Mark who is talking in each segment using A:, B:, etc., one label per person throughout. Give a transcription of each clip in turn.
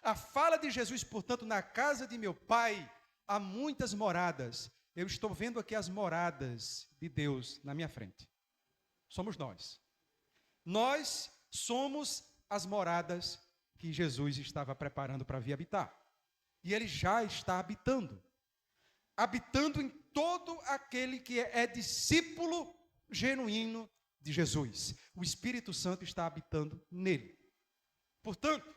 A: A fala de Jesus, portanto, na casa de meu Pai há muitas moradas. Eu estou vendo aqui as moradas de Deus na minha frente. Somos nós. Nós somos as moradas que Jesus estava preparando para vir habitar. E Ele já está habitando. Habitando em todo aquele que é discípulo genuíno de Jesus. O Espírito Santo está habitando nele. Portanto,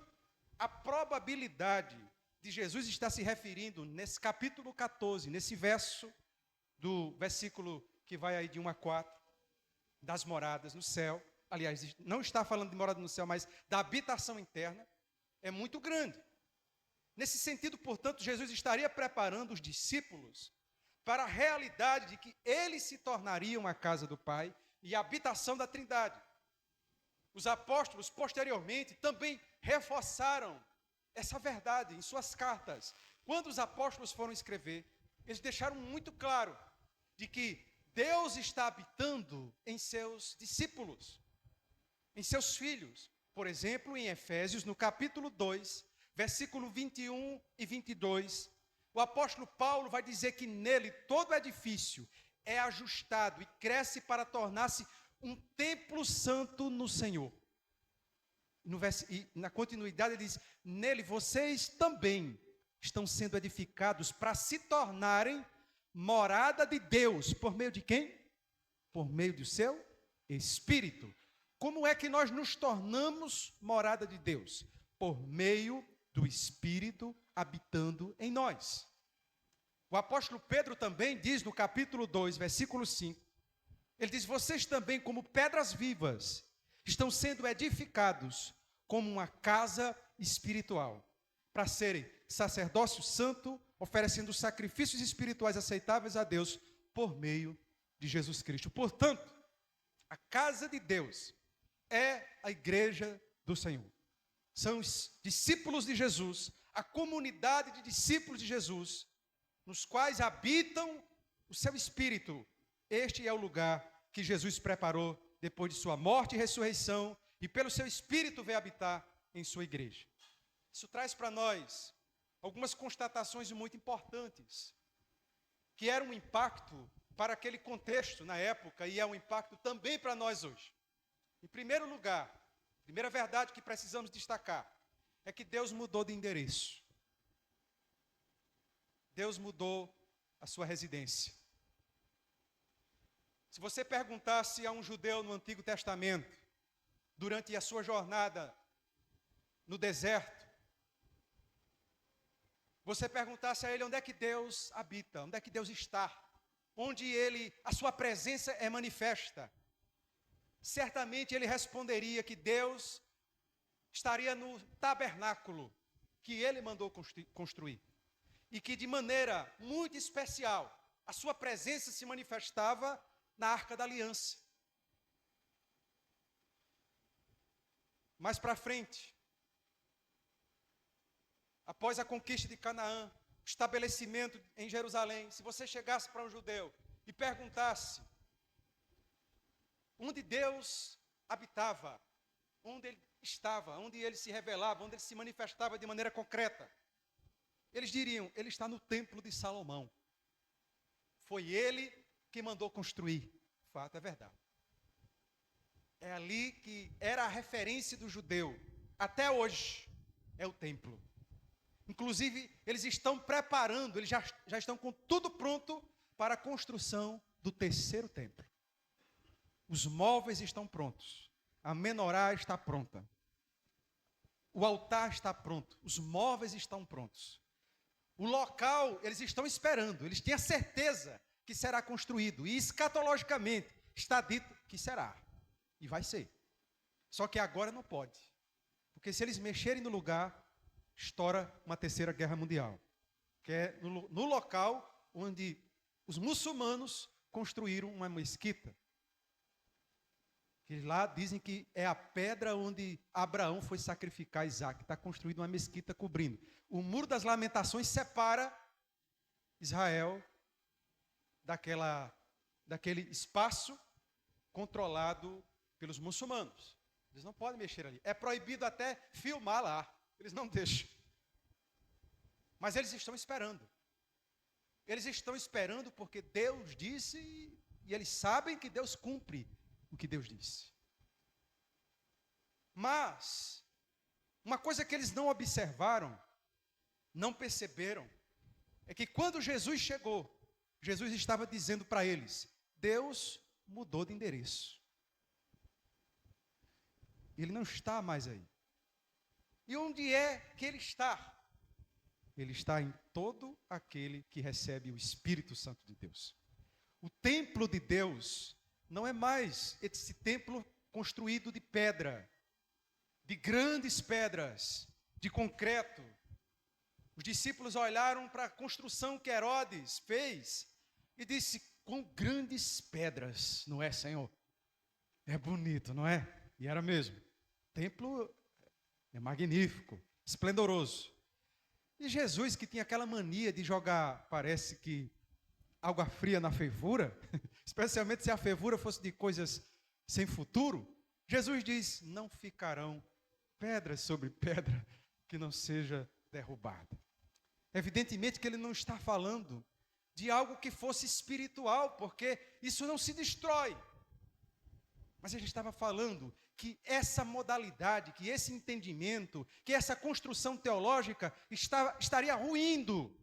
A: a probabilidade de Jesus estar se referindo nesse capítulo 14, nesse verso, do versículo que vai aí de 1 a 4, das moradas no céu, aliás, não está falando de morada no céu, mas da habitação interna, é muito grande. Nesse sentido, portanto, Jesus estaria preparando os discípulos para a realidade de que eles se tornariam a casa do Pai e a habitação da Trindade. Os apóstolos, posteriormente, também reforçaram essa verdade em suas cartas. Quando os apóstolos foram escrever, eles deixaram muito claro de que Deus está habitando em seus discípulos, em seus filhos. Por exemplo, em Efésios, no capítulo 2, versículo 21 e 22, o apóstolo Paulo vai dizer que nele todo edifício é ajustado e cresce para tornar-se um templo santo no Senhor. E na continuidade ele diz, nele vocês também estão sendo edificados para se tornarem morada de Deus. Por meio de quem? Por meio do seu Espírito. Como é que nós nos tornamos morada de Deus? Por meio do Espírito habitando em nós. O apóstolo Pedro também diz no capítulo 2, versículo 5, ele diz, vocês também como pedras vivas estão sendo edificados como uma casa espiritual, para serem sacerdócio santo, oferecendo sacrifícios espirituais aceitáveis a Deus por meio de Jesus Cristo. Portanto, a casa de Deus é a igreja do Senhor. São os discípulos de Jesus, a comunidade de discípulos de Jesus, nos quais habitam o seu Espírito. Este é o lugar que Jesus preparou depois de sua morte e ressurreição, e pelo seu Espírito veio habitar em sua igreja. Isso traz para nós algumas constatações muito importantes, que eram um impacto para aquele contexto na época, e é um impacto também para nós hoje. Em primeiro lugar, a primeira verdade que precisamos destacar, é que Deus mudou de endereço. Deus mudou a sua residência. Se você perguntasse a um judeu no Antigo Testamento, durante a sua jornada no deserto, você perguntasse a ele onde é que Deus habita, onde é que Deus está, onde a sua presença é manifesta, certamente ele responderia que Deus estaria no tabernáculo que ele mandou construir. E que de maneira muito especial, a sua presença se manifestava na Arca da Aliança. Mais para frente, após a conquista de Canaã, o estabelecimento em Jerusalém, se você chegasse para um judeu e perguntasse onde Deus habitava, onde ele estava, onde ele se revelava, onde ele se manifestava de maneira concreta, eles diriam, ele está no templo de Salomão. Foi ele que mandou construir. Fato, é verdade. É ali que era a referência do judeu. Até hoje é o templo. Inclusive, eles estão preparando, eles já estão com tudo pronto para a construção do terceiro templo. Os móveis estão prontos. A menorá está pronta. O altar está pronto. Os móveis estão prontos. O local, eles estão esperando. Eles têm a certeza que será construído. E escatologicamente está dito que será. E vai ser. Só que agora não pode. Porque se eles mexerem no lugar, estoura uma terceira guerra mundial. Que é no local onde os muçulmanos construíram uma mesquita. Que lá dizem que é a pedra onde Abraão foi sacrificar Isaac. Está construída uma mesquita cobrindo. O Muro das Lamentações separa Israel daquele espaço controlado pelos muçulmanos. Eles não podem mexer ali. É proibido até filmar lá. Eles não deixam. Mas eles estão esperando. Eles estão esperando porque Deus disse e eles sabem que Deus cumpre o que Deus disse. Mas, uma coisa que eles não observaram, não perceberam, é que quando Jesus chegou, Jesus estava dizendo para eles: Deus mudou de endereço. Ele não está mais aí. E onde é que ele está? Ele está em todo aquele que recebe o Espírito Santo de Deus. O templo de Deus não é mais esse templo construído de pedra, de grandes pedras, de concreto. Os discípulos olharam para a construção que Herodes fez e disse: com grandes pedras, não é, Senhor? É bonito, não é? E era mesmo. O templo é magnífico, esplendoroso. E Jesus, que tinha aquela mania de jogar, parece que, água fria na fervura, especialmente se a fervura fosse de coisas sem futuro, Jesus diz: não ficarão pedras sobre pedra que não seja derrubada. Evidentemente que ele não está falando de algo que fosse espiritual, porque isso não se destrói. Mas ele estava falando que essa modalidade, que esse entendimento, que essa construção teológica estaria ruindo,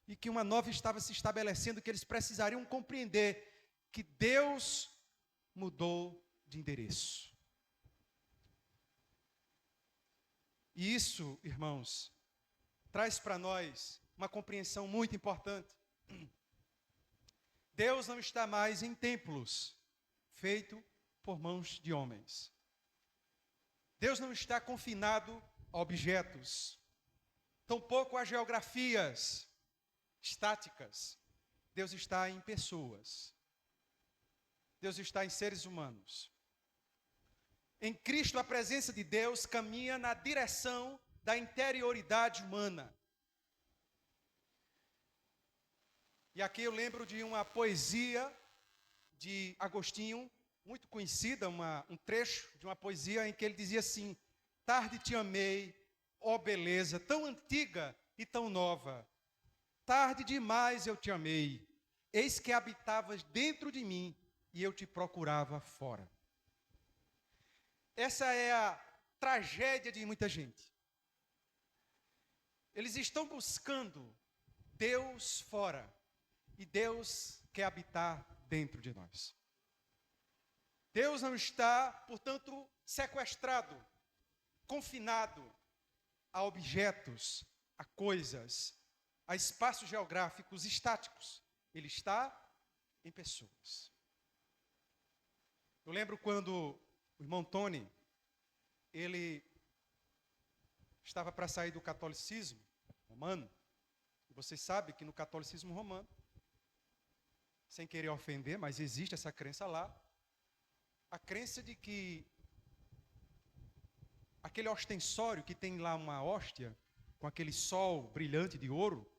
A: e que uma nova estava se estabelecendo, que eles precisariam compreender que Deus mudou de endereço. E isso, irmãos, traz para nós uma compreensão muito importante. Deus não está mais em templos feitos por mãos de homens. Deus não está confinado a objetos, tampouco a geografias estáticas. Deus está em pessoas. Deus está em seres humanos. Em Cristo, a presença de Deus caminha na direção da interioridade humana. E aqui eu lembro de uma poesia de Agostinho, muito conhecida, um trecho de uma poesia em que ele dizia assim: tarde te amei, ó beleza, tão antiga e tão nova. Tarde demais eu te amei, eis que habitavas dentro de mim e eu te procurava fora. Essa é a tragédia de muita gente. Eles estão buscando Deus fora e Deus quer habitar dentro de nós. Deus não está, portanto, sequestrado, confinado a objetos, a coisas, a espaços geográficos estáticos. Ele está em pessoas. Eu lembro quando o irmão Tony, ele estava para sair do catolicismo romano. E vocês sabem que no catolicismo romano, sem querer ofender, mas existe essa crença lá, a crença de que aquele ostensório que tem lá uma hóstia, com aquele sol brilhante de ouro,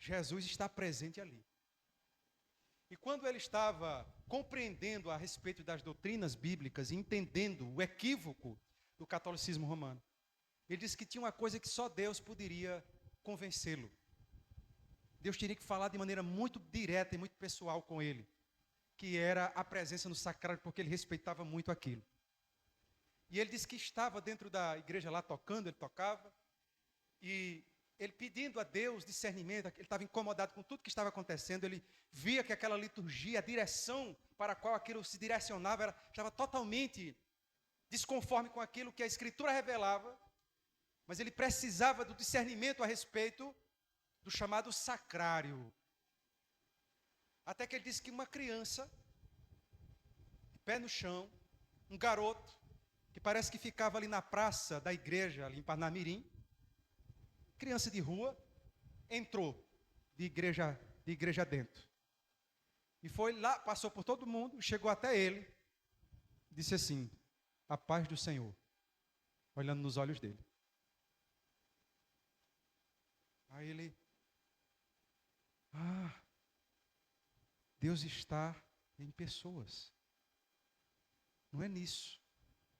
A: Jesus está presente ali. E quando ele estava compreendendo a respeito das doutrinas bíblicas, entendendo o equívoco do catolicismo romano, ele disse que tinha uma coisa que só Deus poderia convencê-lo. Deus teria que falar de maneira muito direta e muito pessoal com ele, que era a presença no sacrário, porque ele respeitava muito aquilo. E ele disse que estava dentro da igreja lá tocando, ele tocava, e ele pedindo a Deus discernimento, ele estava incomodado com tudo que estava acontecendo, ele via que aquela liturgia, a direção para a qual aquilo se direcionava, estava totalmente desconforme com aquilo que a Escritura revelava, mas ele precisava do discernimento a respeito do chamado sacrário. Até que ele disse que uma criança, de pé no chão, um garoto, que parece que ficava ali na praça da igreja, ali em Parnamirim, criança de rua, entrou de igreja dentro. E foi lá, passou por todo mundo, chegou até ele, disse assim: a paz do Senhor, olhando nos olhos dele. Aí ele, Deus está em pessoas. Não é nisso,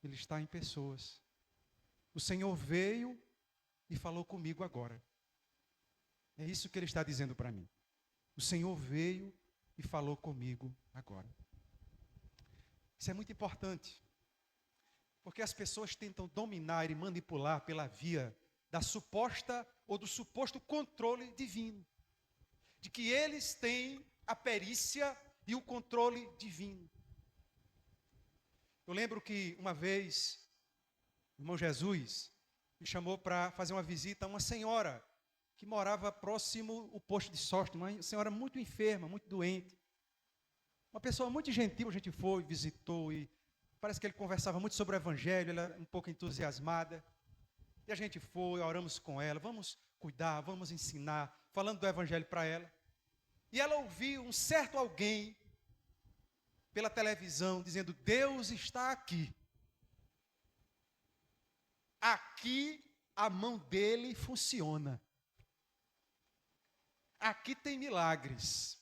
A: Ele está em pessoas. O Senhor veio e falou comigo agora. É isso que ele está dizendo para mim. O Senhor veio e falou comigo agora. Isso é muito importante, porque as pessoas tentam dominar e manipular pela via da suposta ou do suposto controle divino, de que eles têm a perícia e o controle divino. Eu lembro que uma vez, o irmão Jesus me chamou para fazer uma visita a uma senhora que morava próximo ao posto de sorte, uma senhora muito enferma, muito doente. Uma pessoa muito gentil, a gente foi, visitou, e parece que ele conversava muito sobre o Evangelho, ela era um pouco entusiasmada. E a gente foi, oramos com ela, vamos cuidar, vamos ensinar, falando do Evangelho para ela. E ela ouviu um certo alguém pela televisão dizendo: Deus está aqui. Aqui a mão dele funciona. Aqui tem milagres.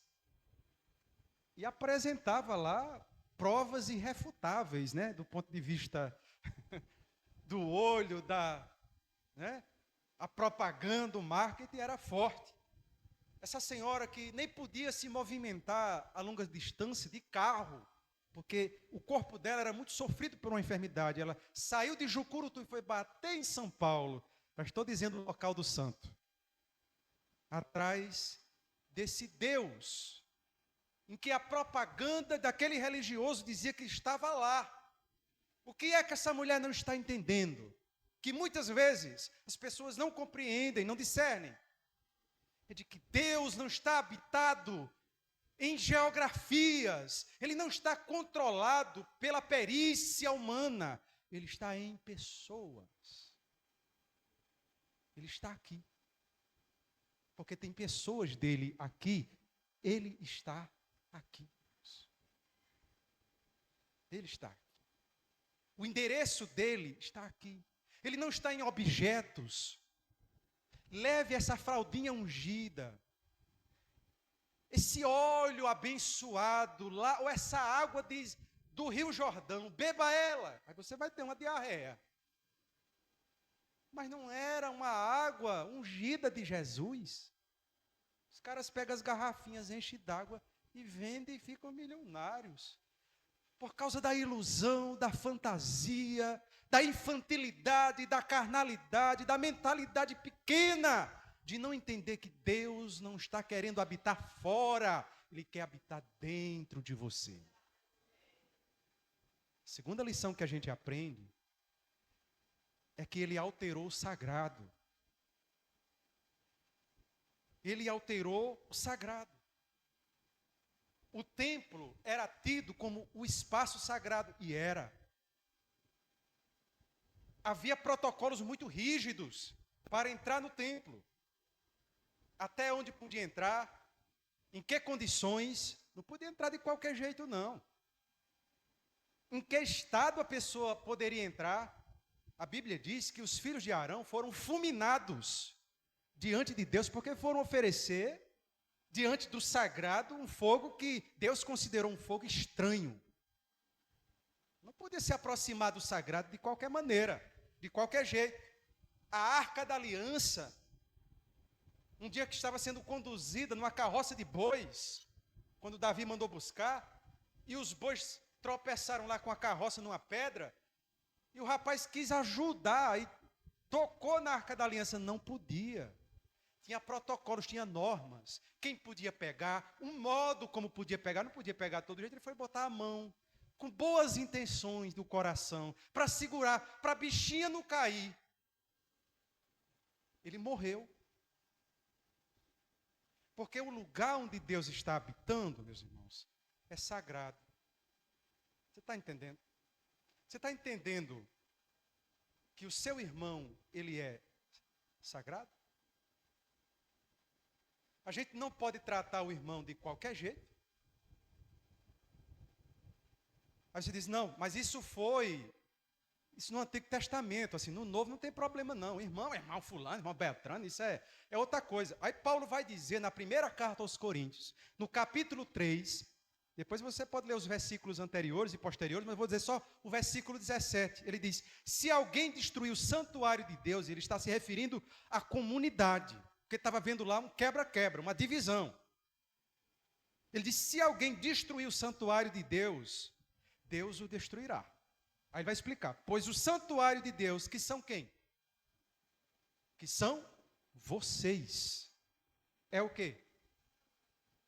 A: E apresentava lá provas irrefutáveis, né, do ponto de vista do olho, a propaganda, o marketing era forte. Essa senhora que nem podia se movimentar a longa distância de carro, porque o corpo dela era muito sofrido por uma enfermidade. Ela saiu de Jucurutu e foi bater em São Paulo. Já estou dizendo o local do santo. Atrás desse Deus, em que a propaganda daquele religioso dizia que estava lá. O que é que essa mulher não está entendendo? Que muitas vezes as pessoas não compreendem, não discernem. É de que Deus não está habitado em geografias, Ele não está controlado pela perícia humana, Ele está em pessoas. Ele está aqui. Porque tem pessoas dele aqui, Ele está aqui. Ele está aqui. O endereço dele está aqui. Ele não está em objetos. Leve essa fraldinha ungida, esse óleo abençoado lá, ou essa água do Rio Jordão, beba ela, aí você vai ter uma diarreia. Mas não era uma água ungida de Jesus. Os caras pegam as garrafinhas, enchem d'água e vendem e ficam milionários. Por causa da ilusão, da fantasia, da infantilidade, da carnalidade, da mentalidade pequena, de não entender que Deus não está querendo habitar fora, Ele quer habitar dentro de você. A segunda lição que a gente aprende é que Ele alterou o sagrado. Ele alterou o sagrado. O templo era tido como o espaço sagrado, e era. Havia protocolos muito rígidos para entrar no templo. Até onde podia entrar, em que condições, não podia entrar de qualquer jeito, não. Em que estado a pessoa poderia entrar? A Bíblia diz que os filhos de Arão foram fulminados diante de Deus, porque foram oferecer diante do sagrado um fogo que Deus considerou um fogo estranho. Não podia se aproximar do sagrado de qualquer maneira, de qualquer jeito. A Arca da Aliança, um dia que estava sendo conduzida numa carroça de bois, quando Davi mandou buscar, e os bois tropeçaram lá com a carroça numa pedra, e o rapaz quis ajudar, e tocou na Arca da Aliança, não podia. Tinha protocolos, tinha normas. Quem podia pegar, um modo como podia pegar, não podia pegar de todo jeito, ele foi botar a mão, com boas intenções do coração, para segurar, para a bichinha não cair. Ele morreu. Porque o lugar onde Deus está habitando, meus irmãos, é sagrado. Você está entendendo? Você está entendendo que o seu irmão, ele é sagrado? A gente não pode tratar o irmão de qualquer jeito. Aí você diz, não, mas isso no Antigo Testamento, assim, no Novo não tem problema não. Irmão fulano, irmão Beltrano, isso é outra coisa. Aí Paulo vai dizer na primeira carta aos Coríntios, no capítulo 3, Depois você pode ler os versículos anteriores e posteriores, mas eu vou dizer só o versículo 17. Ele diz: se alguém destruir o santuário de Deus, ele está se referindo à comunidade, porque estava vendo lá um quebra-quebra, uma divisão. Ele diz: se alguém destruir o santuário de Deus, Deus o destruirá. Aí ele vai explicar: pois o santuário de Deus, que são quem? Que são vocês. É o quê?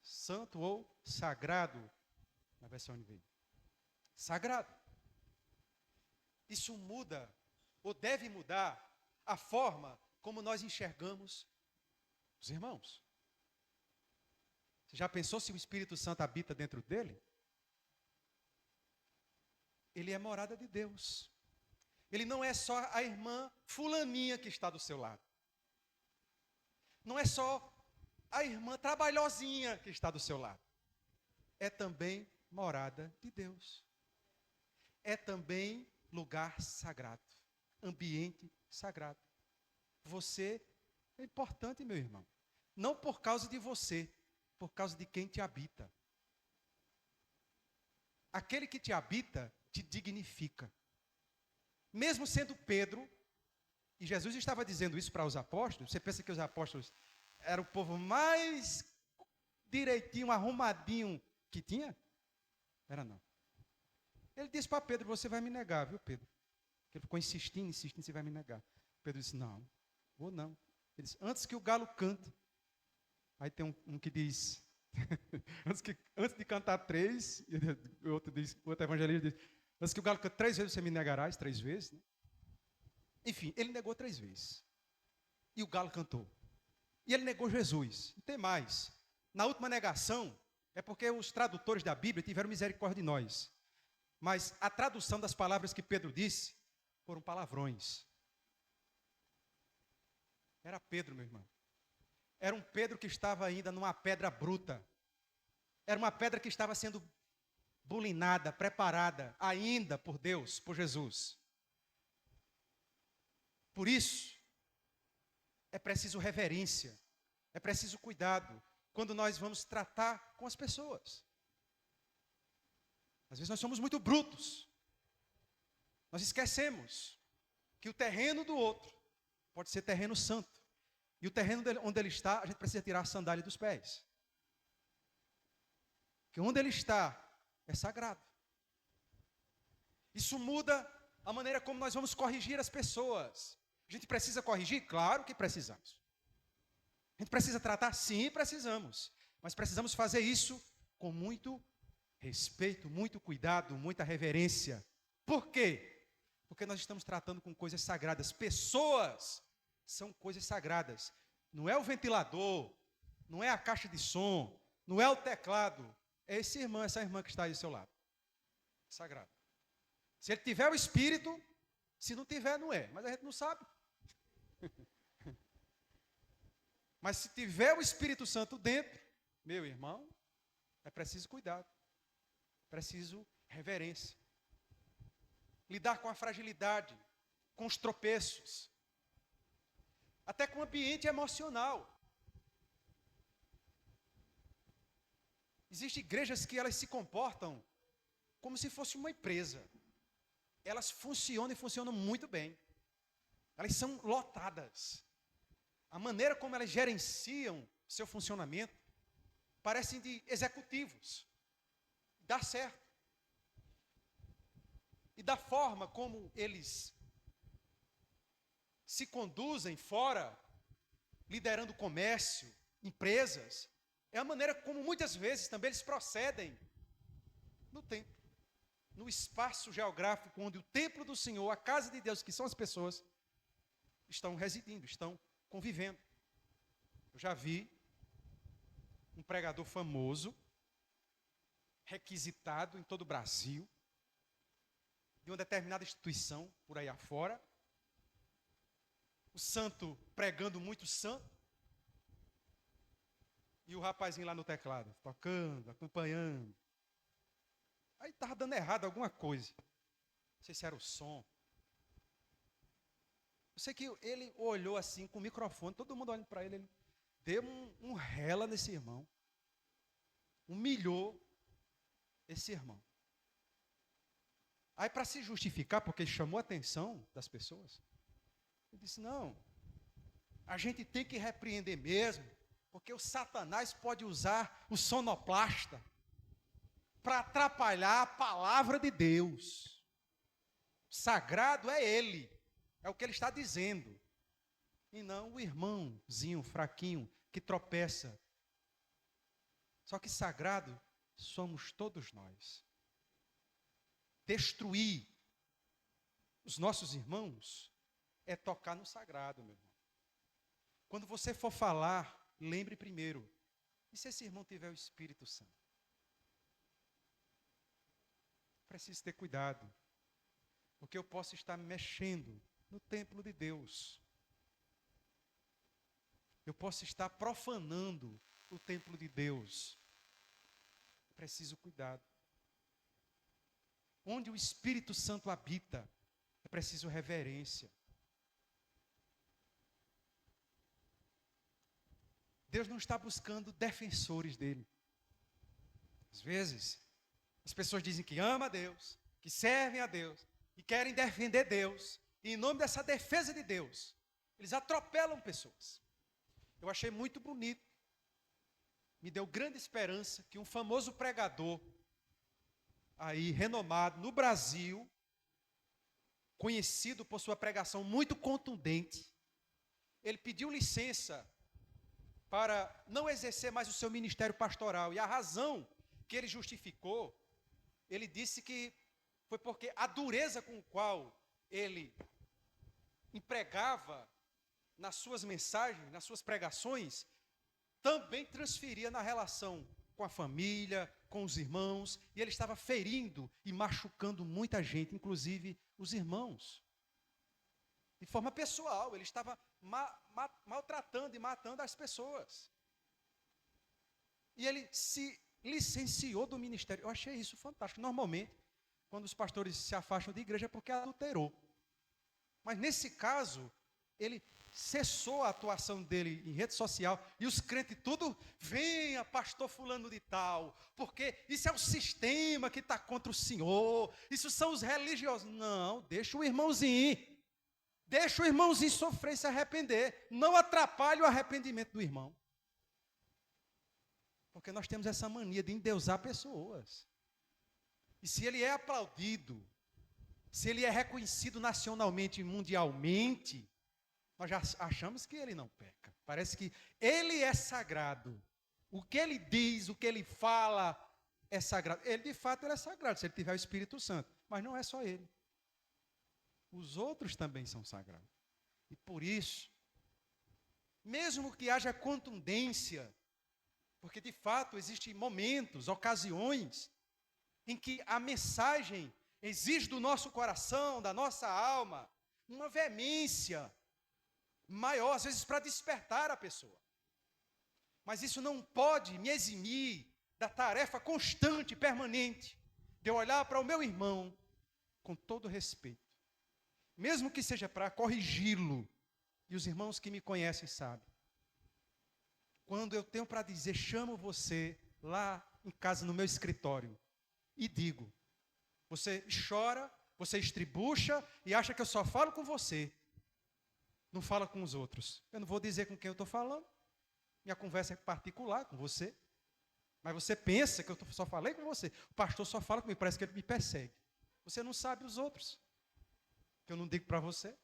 A: Santo ou sagrado, na versão NVI. Sagrado. Isso muda, ou deve mudar, a forma como nós enxergamos os irmãos. Você já pensou se o Espírito Santo habita dentro dele? Ele é morada de Deus. Ele não é só a irmã fulaninha que está do seu lado. Não é só a irmã trabalhosinha que está do seu lado. É também morada de Deus. É também lugar sagrado, ambiente sagrado. Você é importante, meu irmão. Não por causa de você, por causa de quem te habita. Aquele que te habita te dignifica. Mesmo sendo Pedro, e Jesus estava dizendo isso para os apóstolos, você pensa que os apóstolos eram o povo mais direitinho, arrumadinho que tinha? Era não. Ele disse para Pedro: você vai me negar, viu, Pedro? Ele ficou insistindo, você vai me negar. Pedro disse: não, vou não. Ele disse: antes que o galo cante. Aí tem um que diz, antes de cantar 3, o outro evangelista diz: antes que o galo cante 3 vezes, você me negarás 3 vezes. Né? Enfim, ele negou 3 vezes. E o galo cantou. E ele negou Jesus. E tem mais. Na última negação, é porque os tradutores da Bíblia tiveram misericórdia de nós. Mas a tradução das palavras que Pedro disse foram palavrões. Era Pedro, meu irmão. Era um Pedro que estava ainda numa pedra bruta. Era uma pedra que estava sendo bulinada, preparada ainda por Deus, por Jesus. Por isso, é preciso reverência, é preciso cuidado quando nós vamos tratar com as pessoas. Às vezes nós somos muito brutos. Nós esquecemos que o terreno do outro pode ser terreno santo. E o terreno onde ele está, a gente precisa tirar a sandália dos pés. Porque onde ele está é sagrado. Isso muda a maneira como nós vamos corrigir as pessoas. A gente precisa corrigir? Claro que precisamos. A gente precisa tratar? Sim, precisamos. Mas precisamos fazer isso com muito respeito, muito cuidado, muita reverência. Por quê? Porque nós estamos tratando com coisas sagradas. Pessoas são coisas sagradas. Não é o ventilador, não é a caixa de som, não é o teclado. É esse irmão, essa irmã que está aí do seu lado. Sagrado. Se ele tiver o Espírito, se não tiver, não é. Mas a gente não sabe. Mas se tiver o Espírito Santo dentro, meu irmão, é preciso cuidado. Preciso reverência. Lidar com a fragilidade, com os tropeços. Até com o ambiente emocional. Existem igrejas que elas se comportam como se fosse uma empresa. Elas funcionam e funcionam muito bem. Elas são lotadas. A maneira como elas gerenciam seu funcionamento parecem de executivos. Dá certo. E da forma como eles se conduzem fora, liderando comércio, empresas, é a maneira como muitas vezes também eles procedem no templo, no espaço geográfico onde o templo do Senhor, a casa de Deus, que são as pessoas, estão residindo, estão convivendo. Eu já vi um pregador famoso, requisitado em todo o Brasil, de uma determinada instituição, por aí afora, o santo pregando muito santo, e o rapazinho lá no teclado, tocando, acompanhando. Aí estava dando errado alguma coisa. Não sei se era o som. Eu sei que ele olhou assim, com o microfone, todo mundo olhando para ele, ele deu um rela nesse irmão, humilhou, esse irmão. Aí, para se justificar, porque ele chamou a atenção das pessoas, ele disse, não, a gente tem que repreender mesmo, porque o Satanás pode usar o sonoplasta para atrapalhar a palavra de Deus. Sagrado é ele, é o que ele está dizendo. E não o irmãozinho fraquinho que tropeça. Só que sagrado somos todos nós. Destruir os nossos irmãos é tocar no sagrado, meu irmão. Quando você for falar, lembre primeiro, e se esse irmão tiver o Espírito Santo? Preciso ter cuidado, porque eu posso estar mexendo no templo de Deus. Eu posso estar profanando o templo de Deus. Preciso cuidado. Onde o Espírito Santo habita, é preciso reverência. Deus não está buscando defensores dele. Às vezes, as pessoas dizem que amam a Deus, que servem a Deus, e querem defender Deus. E em nome dessa defesa de Deus, eles atropelam pessoas. Eu achei muito bonito. Me deu grande esperança que um famoso pregador, aí renomado no Brasil, conhecido por sua pregação muito contundente, ele pediu licença para não exercer mais o seu ministério pastoral. E a razão que ele justificou, ele disse que foi porque a dureza com a qual ele empregava nas suas mensagens, nas suas pregações, também transferia na relação com a família, com os irmãos, e ele estava ferindo e machucando muita gente, inclusive os irmãos. De forma pessoal, ele estava maltratando e matando as pessoas. E ele se licenciou do ministério. Eu achei isso fantástico. Normalmente, quando os pastores se afastam da igreja é porque adulterou. Mas nesse caso, ele cessou a atuação dele em rede social, e os crentes tudo, venha pastor fulano de tal, porque isso é o sistema que está contra o Senhor, isso são os religiosos. Não, deixa o irmãozinho sofrer e se arrepender, não atrapalhe o arrependimento do irmão. Porque nós temos essa mania de endeusar pessoas. E se ele é aplaudido, se ele é reconhecido nacionalmente e mundialmente, nós já achamos que ele não peca. Parece que ele é sagrado. O que ele diz, o que ele fala é sagrado. Ele, de fato, ele é sagrado, se ele tiver o Espírito Santo. Mas não é só ele. Os outros também são sagrados. E por isso, mesmo que haja contundência, porque de fato existem momentos, ocasiões, em que a mensagem exige do nosso coração, da nossa alma, uma veemência maior, às vezes para despertar a pessoa. Mas isso não pode me eximir da tarefa constante e permanente de eu olhar para o meu irmão com todo respeito, mesmo que seja para corrigi-lo. E os irmãos que me conhecem sabem. Quando eu tenho para dizer, chamo você lá em casa, no meu escritório, e digo, você chora, você estribucha e acha que eu só falo com você, não fala com os outros. Eu não vou dizer com quem eu estou falando. Minha conversa é particular com você. Mas você pensa que eu só falei com você. O pastor só fala comigo, parece que ele me persegue. Você não sabe os outros, que eu não digo para você.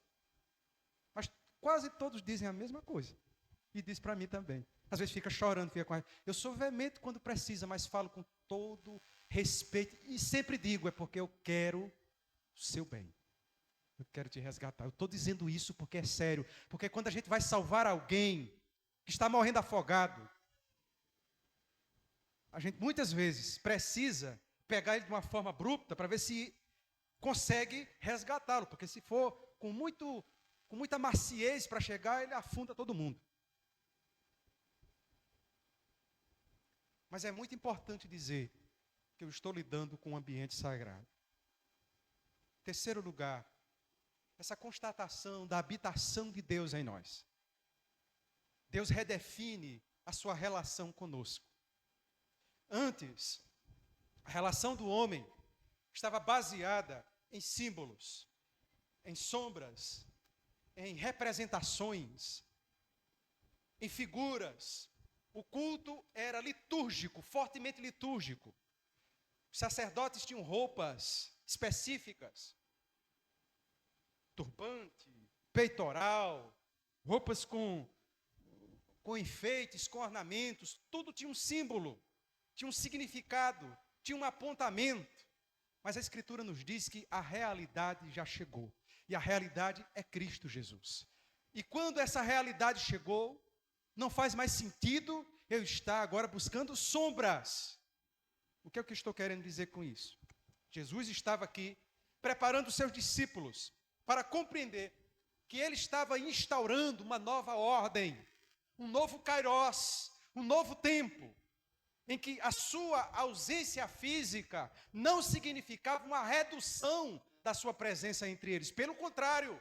A: Mas quase todos dizem a mesma coisa. E diz para mim também. Às vezes fica chorando, fica com raiva. Eu sou veemente quando precisa, mas falo com todo respeito. E sempre digo, é porque eu quero o seu bem. Eu quero te resgatar. Eu estou dizendo isso porque é sério. Porque quando a gente vai salvar alguém que está morrendo afogado, a gente muitas vezes precisa pegar ele de uma forma abrupta para ver se consegue resgatá-lo. Porque se for com muita maciez para chegar, ele afunda todo mundo. Mas é muito importante dizer que eu estou lidando com um ambiente sagrado. Terceiro lugar, essa constatação da habitação de Deus em nós. Deus redefine a sua relação conosco. Antes, A relação do homem estava baseada em símbolos, em sombras, em representações, em figuras. O culto era litúrgico, fortemente litúrgico. Os sacerdotes tinham roupas específicas, turbante, peitoral, roupas com enfeites, com ornamentos, tudo tinha um símbolo, tinha um significado, tinha um apontamento. Mas a Escritura nos diz que a realidade já chegou. E a realidade é Cristo Jesus. E quando essa realidade chegou, não faz mais sentido eu estar agora buscando sombras. O que é que eu estou querendo dizer com isso? Jesus estava aqui preparando os seus discípulos para compreender que ele estava instaurando uma nova ordem, um novo kairós, um novo tempo, em que a sua ausência física não significava uma redução da sua presença entre eles. Pelo contrário,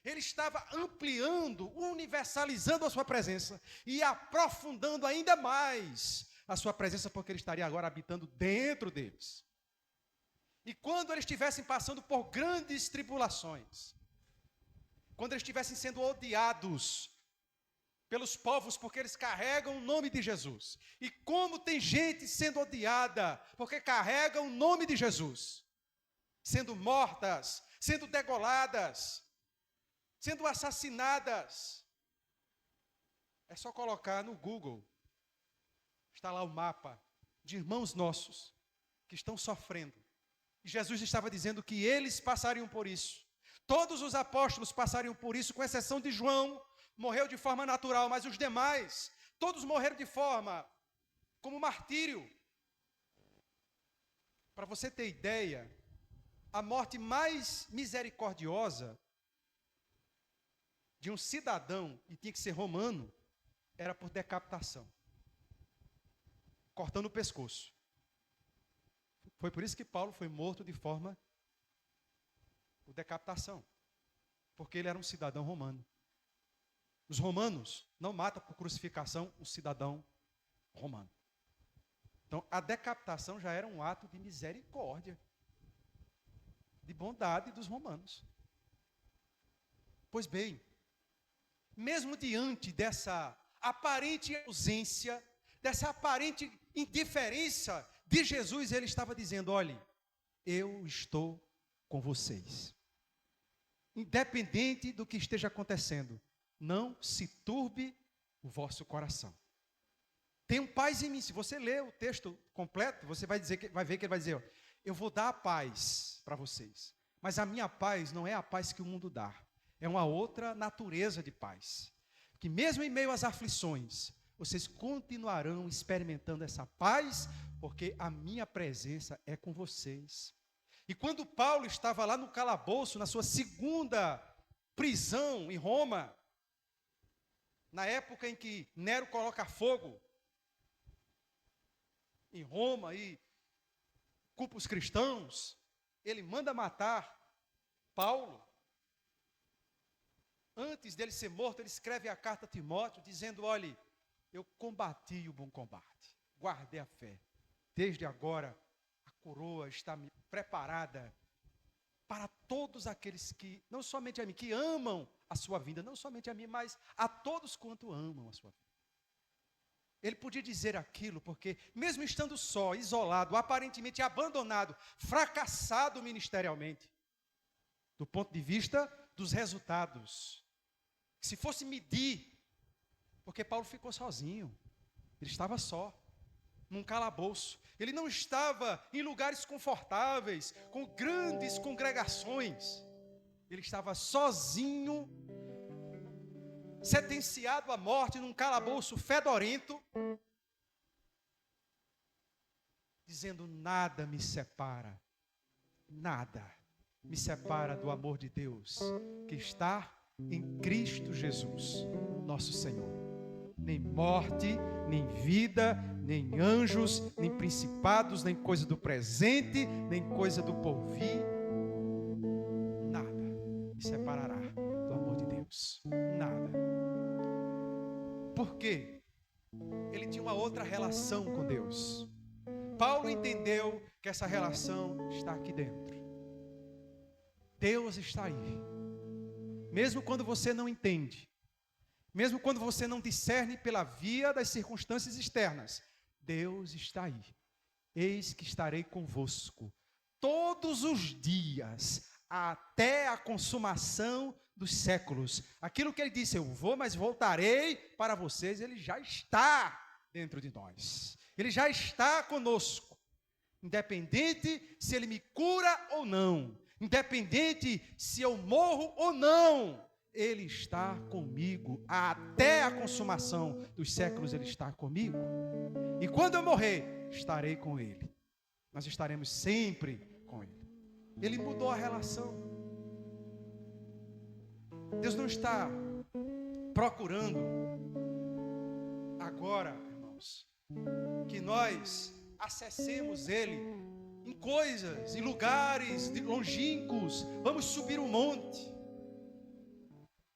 A: ele estava ampliando, universalizando a sua presença e aprofundando ainda mais a sua presença, porque ele estaria agora habitando dentro deles. E quando eles estivessem passando por grandes tribulações, quando eles estivessem sendo odiados pelos povos, porque eles carregam o nome de Jesus. E como tem gente sendo odiada, porque carregam o nome de Jesus, sendo mortas, sendo degoladas, sendo assassinadas. É só colocar no Google, está lá o mapa de irmãos nossos que estão sofrendo. E Jesus estava dizendo que eles passariam por isso. Todos os apóstolos passariam por isso, com exceção de João, morreu de forma natural, mas os demais, todos morreram de forma como martírio. Para você ter ideia, a morte mais misericordiosa de um cidadão, e tinha que ser romano, era por decapitação, cortando o pescoço. Foi por isso que Paulo foi morto de forma por decapitação, porque ele era um cidadão romano. Os romanos não matam por crucificação um cidadão romano. Então, a decapitação já era um ato de misericórdia, de bondade dos romanos. Pois bem, mesmo diante dessa aparente ausência, dessa aparente indiferença de Jesus, ele estava dizendo: olhe, eu estou com vocês. Independente do que esteja acontecendo, não se turbe o vosso coração. Tenham paz em mim. Se você ler o texto completo, você vai ver que ele vai dizer: ó, eu vou dar a paz para vocês. Mas a minha paz não é a paz que o mundo dá. É uma outra natureza de paz. Que mesmo em meio às aflições, vocês continuarão experimentando essa paz, porque a minha presença é com vocês. E quando Paulo estava lá no calabouço, na sua segunda prisão em Roma, na época em que Nero coloca fogo em Roma e culpa os cristãos, ele manda matar Paulo. Antes dele ser morto, ele escreve a carta a Timóteo, dizendo: olhe, eu combati o bom combate, guardei a fé. Desde agora, a coroa está preparada para todos aqueles que, não somente a mim, que amam a sua vinda, não somente a mim, mas a todos quanto amam a sua vida. Ele podia dizer aquilo porque, mesmo estando só, isolado, aparentemente abandonado, fracassado ministerialmente, do ponto de vista dos resultados, se fosse medir, porque Paulo ficou sozinho, ele estava só, num calabouço, ele não estava em lugares confortáveis, com grandes congregações, ele estava sozinho, sentenciado à morte num calabouço fedorento, dizendo: nada me separa do amor de Deus, que está em Cristo Jesus, nosso Senhor. Nem morte, nem vida, nem anjos, nem principados, nem coisa do presente, nem coisa do porvir, nada me separará do amor de Deus, nada. Por quê? Ele tinha uma outra relação com Deus. Paulo entendeu Porque essa relação está aqui dentro. Deus está aí. Mesmo quando você não entende, mesmo quando você não discerne pela via das circunstâncias externas, Deus está aí. Eis que estarei convosco todos os dias, até a consumação dos séculos. Aquilo que ele disse, eu vou, mas voltarei para vocês, ele já está dentro de nós. Ele já está conosco. Independente se ele me cura ou não, independente se eu morro ou não, ele está comigo. Até a consumação dos séculos ele está comigo. E quando eu morrer, estarei com ele. Nós estaremos sempre com ele. Ele mudou a relação. Deus não está procurando agora, irmãos, que nós acessemos ele em coisas, em lugares longínquos. Vamos subir um monte.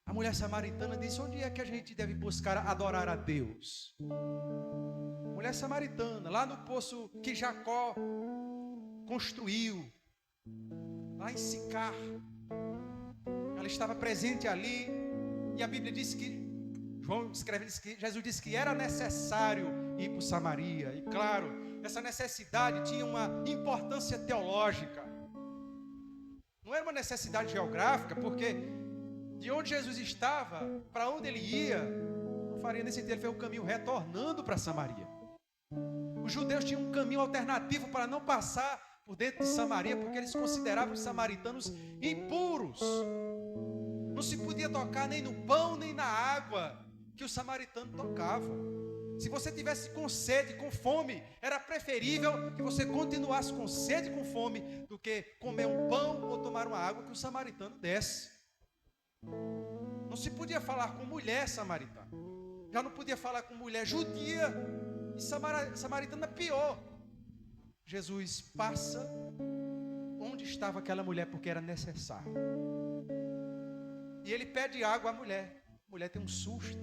A: A mulher samaritana disse, onde é que a gente deve buscar adorar a Deus? Mulher samaritana, lá no poço que Jacó construiu, lá em Sicar. Ela estava presente ali, e a Bíblia diz que, João escreve, diz que Jesus disse que era necessário ir para Samaria. E claro, essa necessidade tinha uma importância teológica. Não era uma necessidade geográfica, porque de onde Jesus estava, para onde ele ia, não faria nem sentido, ele fez o caminho retornando para Samaria. Os judeus tinham um caminho alternativo para não passar por dentro de Samaria, porque eles consideravam os samaritanos impuros. Não se podia tocar nem no pão, nem na água que o samaritano tocava. Se você tivesse com sede, com fome, era preferível que você continuasse com sede e com fome do que comer um pão ou tomar uma água que o samaritano desse. Não se podia falar com mulher samaritana. Já não podia falar com mulher judia. E samaritana pior. Jesus passa onde estava aquela mulher, porque era necessário. E ele pede água à mulher. A mulher tem um susto.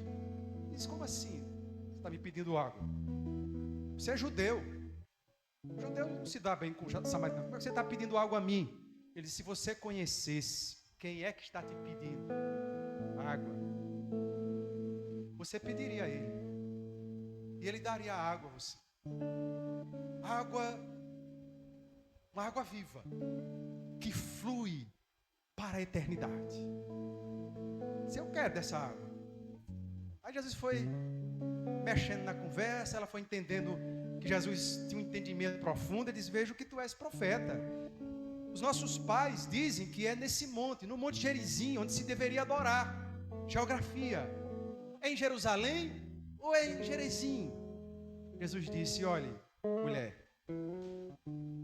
A: Diz, como assim? Você está me pedindo água? Você é judeu. O judeu não se dá bem com o samaritano. Como é que você está pedindo água a mim? Ele disse, se você conhecesse quem é que está te pedindo água, você pediria a ele. E ele daria água a você. Água, uma água viva, que flui para a eternidade. Se eu quero dessa água. Aí Jesus foi mexendo na conversa, ela foi entendendo que Jesus tinha um entendimento profundo. Ele diz, vejo que tu és profeta. Os nossos pais dizem que é nesse monte, no Monte Gerizim, onde se deveria adorar. Geografia. É em Jerusalém ou é em Gerizim? Jesus disse, olhe, mulher,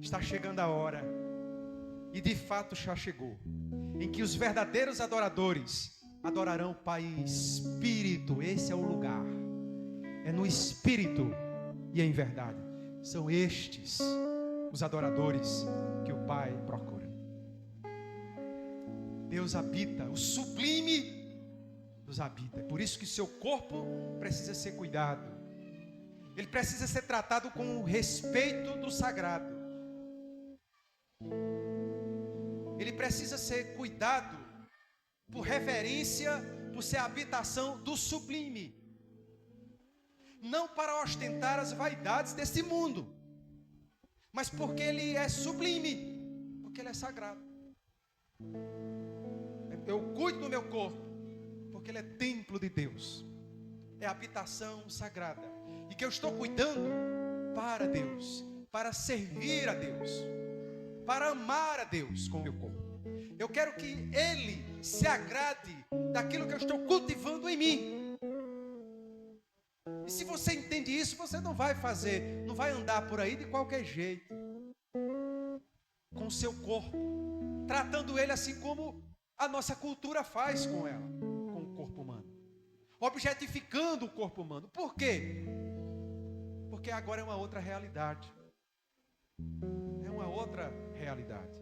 A: está chegando a hora, e de fato já chegou, em que os verdadeiros adoradores adorarão o Pai em espírito. Esse é o lugar, é no espírito e em verdade. São estes os adoradores que o Pai procura. Deus habita, o sublime nos habita. É por isso que seu corpo precisa ser cuidado. Ele precisa ser tratado com o respeito do sagrado. Ele precisa ser cuidado por reverência, por ser a habitação do sublime. Não para ostentar as vaidades desse mundo, mas porque ele é sublime, porque ele é sagrado. Eu cuido do meu corpo, porque ele é templo de Deus, é habitação sagrada, e que eu estou cuidando para Deus, para servir a Deus, para amar a Deus com o meu corpo. Eu quero que Ele se agrade daquilo que eu estou cultivando em mim. E se você entende isso, você não vai fazer, não vai andar por aí de qualquer jeito, com o seu corpo, tratando ele assim como a nossa cultura faz com ela, com o corpo humano, objetificando o corpo humano. Por quê? Porque agora é uma outra realidade. É uma outra realidade.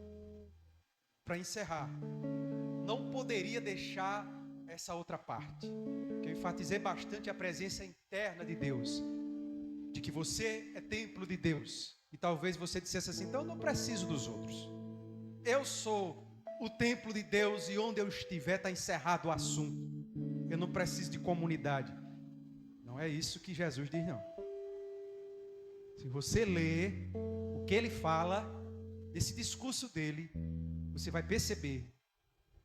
A: Para encerrar, não poderia deixar essa outra parte, que eu enfatizei bastante a presença interna de Deus, de que você é templo de Deus, E talvez você dissesse assim: então eu não preciso dos outros. Eu sou o templo de Deus e onde eu estiver está encerrado o assunto. Eu não preciso de comunidade. Não é isso que Jesus diz, não. Se você ler o que ele fala, esse discurso dele, você vai perceber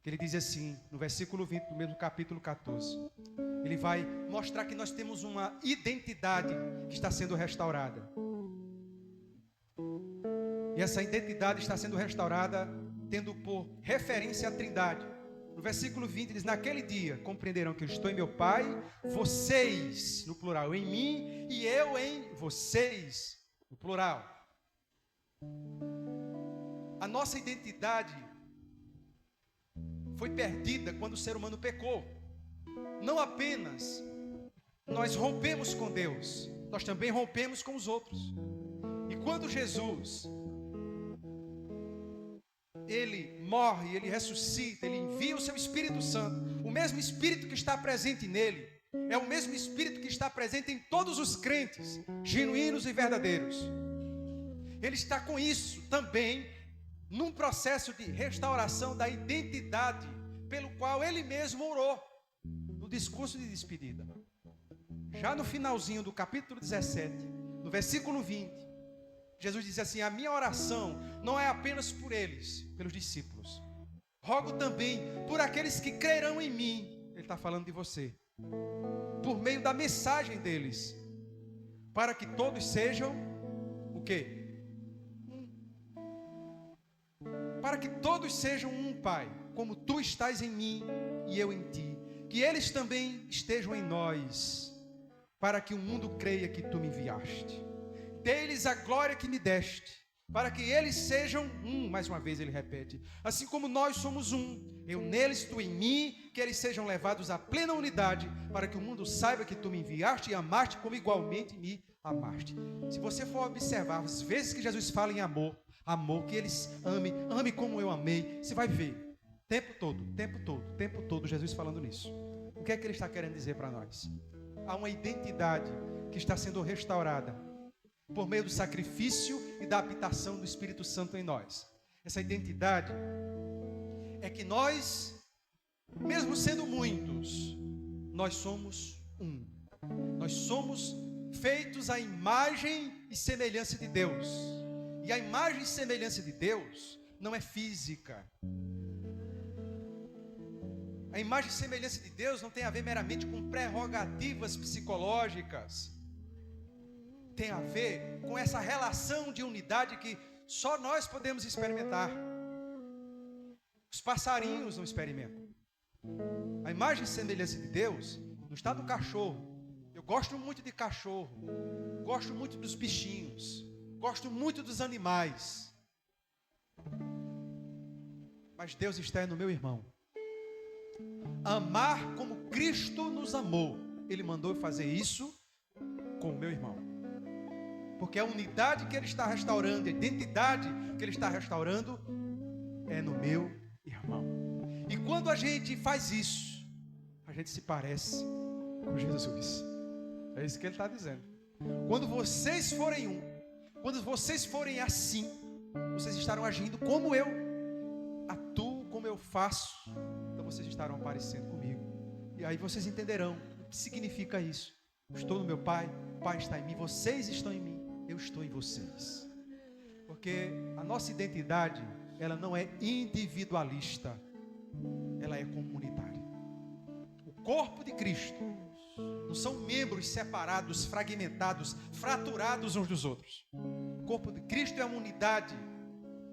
A: que ele diz assim, no versículo 20 do mesmo capítulo 14. Ele vai mostrar que nós temos uma identidade que está sendo restaurada. E essa identidade está sendo restaurada tendo por referência a Trindade. No versículo 20 ele diz: naquele dia compreenderão que eu estou em meu Pai, vocês, no plural, em mim, e eu em vocês, no plural. A nossa identidade foi perdida quando o ser humano pecou. Não apenas nós rompemos com Deus, nós também rompemos com os outros. E quando Jesus, ele morre, ele ressuscita, ele envia o seu Espírito Santo, o mesmo Espírito que está presente nele, é o mesmo Espírito que está presente em todos os crentes, genuínos e verdadeiros. Ele está com isso também num processo de restauração da identidade, pelo qual ele mesmo orou, no discurso de despedida. Já no finalzinho do capítulo 17, no versículo 20, Jesus diz assim: a minha oração não é apenas por eles, pelos discípulos. Rogo também por aqueles que crerão em mim. Ele está falando de você. Por meio da mensagem deles. Para que todos sejam o quê? Para que todos sejam um, Pai, como tu estás em mim e eu em ti. Que eles também estejam em nós, para que o mundo creia que tu me enviaste. Dê-lhes a glória que me deste, para que eles sejam um. Mais uma vez ele repete: assim como nós somos um, eu neles, tu em mim, que eles sejam levados à plena unidade, para que o mundo saiba que tu me enviaste e amaste como igualmente me amaste. Se você for observar as vezes que Jesus fala em amor, que eles ame como eu amei, você vai ver, tempo todo, Jesus falando nisso. O que é que ele está querendo dizer para nós? Há uma identidade que está sendo restaurada por meio do sacrifício e da habitação do Espírito Santo em nós. Essa identidade é que nós, mesmo sendo muitos, nós somos um. Nós somos feitos à imagem e semelhança de Deus. E a imagem e semelhança de Deus não é física. A imagem e semelhança de Deus não tem a ver meramente com prerrogativas psicológicas. Tem a ver com essa relação de unidade que só nós podemos experimentar. Os passarinhos não experimentam. A imagem e semelhança de Deus não está no cachorro. Eu gosto muito de cachorro, gosto muito dos bichinhos, gosto muito dos animais. Mas Deus está no meu irmão. Amar como Cristo nos amou. Ele mandou fazer isso com o meu irmão. Porque a unidade que ele está restaurando, a identidade que ele está restaurando, é no meu irmão. E quando a gente faz isso, a gente se parece com Jesus. É isso que ele está dizendo. Quando vocês forem um, quando vocês forem assim, vocês estarão agindo como eu atuo, como eu faço. Então vocês estarão parecendo comigo. E aí vocês entenderão o que significa isso. Estou no meu Pai, o Pai está em mim, vocês estão em mim, eu estou em vocês. Porque a nossa identidade, ela não é individualista, ela é comunitária. O corpo de Cristo não são membros separados, fragmentados, fraturados uns dos outros. O corpo de Cristo é uma unidade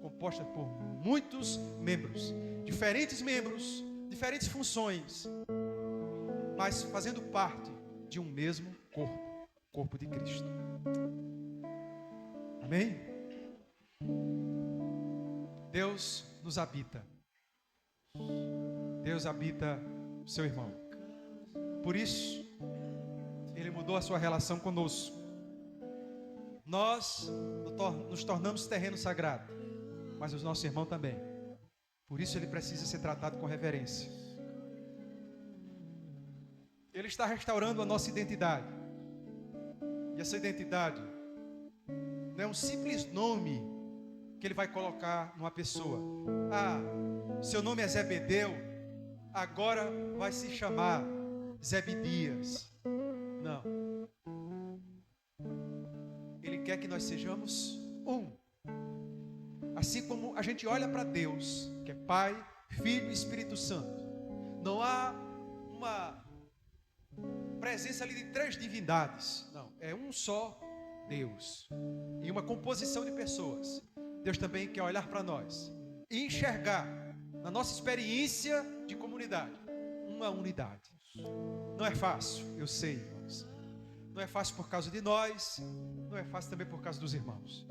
A: composta por muitos membros, diferentes funções, mas fazendo parte de um mesmo corpo, o corpo de Cristo. Amém? Deus nos habita. Deus habita o seu irmão. Por isso, Ele mudou a sua relação conosco. Nós nos tornamos terreno sagrado, mas o nosso irmão também. Por isso ele precisa ser tratado com reverência. Ele está restaurando a nossa identidade. E essa identidade Não é um simples nome que ele vai colocar numa pessoa. Ah, seu nome é Zebedeu, agora vai se chamar Zebidias. Não. Ele quer que nós sejamos um. Assim como a gente olha para Deus, que é Pai, Filho e Espírito Santo, não há uma presença ali de 3 divindades. Não, é um só Deus. E uma composição de pessoas. Deus também quer olhar para nós e enxergar na nossa experiência de comunidade uma unidade. Não é fácil, eu sei, irmãos. Não é fácil por causa de nós, não é fácil também por causa dos irmãos.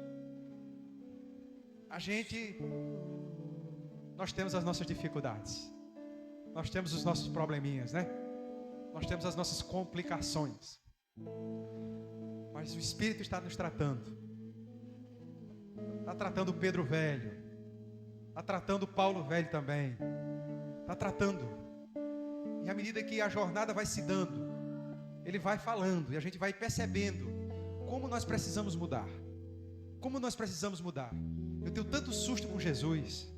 A: Nós temos as nossas dificuldades, nós temos os nossos probleminhas, né? Nós temos as nossas complicações, mas o Espírito está nos tratando. Está tratando o Pedro velho, está tratando o Paulo velho também, está tratando. E à medida que a jornada vai se dando, ele vai falando e a gente vai percebendo como nós precisamos mudar. Como nós precisamos mudar. Eu tenho tanto susto com Jesus.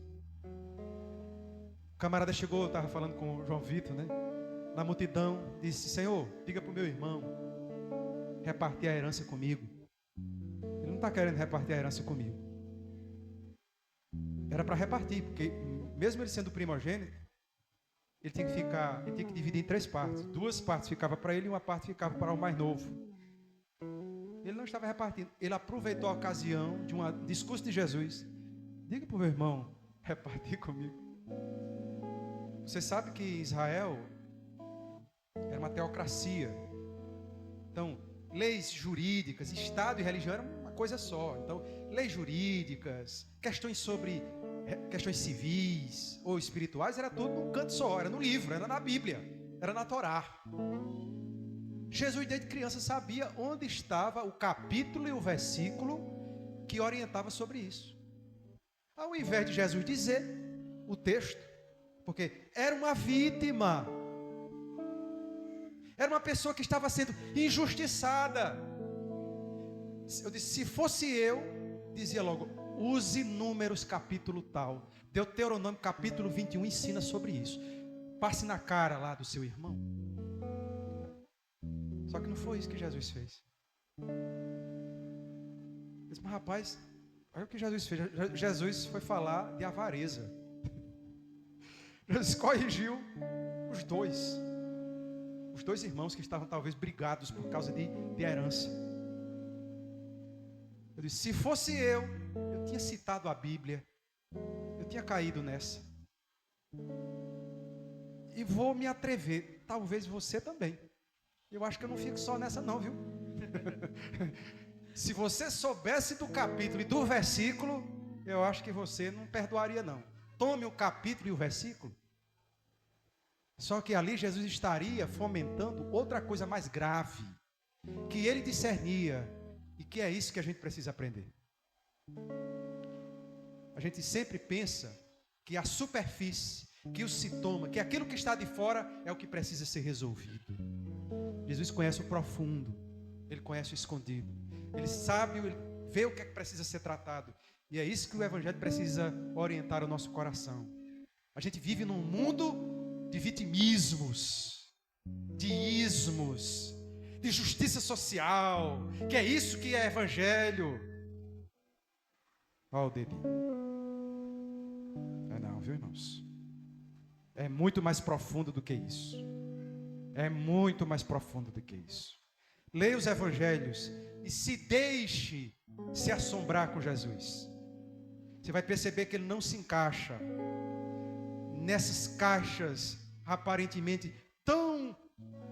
A: O camarada chegou, eu estava falando com o João Vitor, né? Na multidão, disse: Senhor, diga para o meu irmão repartir a herança comigo. Ele não está querendo repartir a herança comigo. Era para repartir, porque mesmo ele sendo primogênito, ele tinha que dividir em 3 partes. 2 partes ficavam para ele e 1 parte ficava para o mais novo. Ele não estava repartindo. Ele aproveitou a ocasião de um discurso de Jesus. Diga para o meu irmão repartir comigo. Você sabe que Israel era uma teocracia. Então, leis jurídicas, Estado e religião eram uma coisa só. Então, leis jurídicas, questões civis ou espirituais, era tudo num canto só, era no livro, era na Bíblia, era na Torá. Jesus desde criança sabia onde estava o capítulo e o versículo que orientava sobre isso. Ao invés de Jesus dizer o texto, porque era uma vítima, era uma pessoa que estava sendo injustiçada. Eu disse, se fosse eu, dizia logo, use Números capítulo tal, Deuteronômio capítulo 21 ensina sobre isso. Passe na cara lá do seu irmão. Só que não foi isso que Jesus fez. Eu disse, mas rapaz, olha o que Jesus fez. Jesus foi falar de avareza. Jesus corrigiu os dois irmãos que estavam talvez brigados por causa de herança. Eu disse, se fosse eu tinha citado a Bíblia, eu tinha caído nessa. E vou me atrever, talvez você também. Eu acho que eu não fico só nessa não, viu? Se você soubesse do capítulo e do versículo, eu acho que você não perdoaria não. Tome o capítulo e o versículo. Só que ali Jesus estaria fomentando outra coisa mais grave, que ele discernia, e que é isso que a gente precisa aprender. A gente sempre pensa que a superfície, que o sintoma, que aquilo que está de fora é o que precisa ser resolvido. Jesus conhece o profundo, ele conhece o escondido, ele sabe, ele vê o que é que precisa ser tratado, e é isso que o Evangelho precisa orientar o nosso coração. A gente vive num mundo de vitimismos, de ismos, de justiça social, que é isso que é Evangelho. Olha o dedinho. Não, viu, irmãos? É muito mais profundo do que isso. É muito mais profundo do que isso. Leia os evangelhos e se deixe se assombrar com Jesus. Você vai perceber que ele não se encaixa nessas caixas aparentemente tão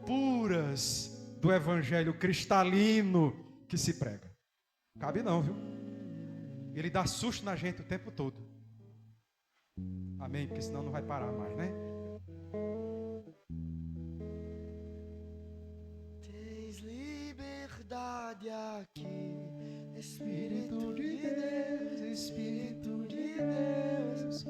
A: puras do evangelho cristalino que se prega. Cabe não, viu? Ele dá susto na gente o tempo todo. Amém? Porque senão não vai parar mais, né?
B: Aqui, Espírito de Deus, Espírito de Deus,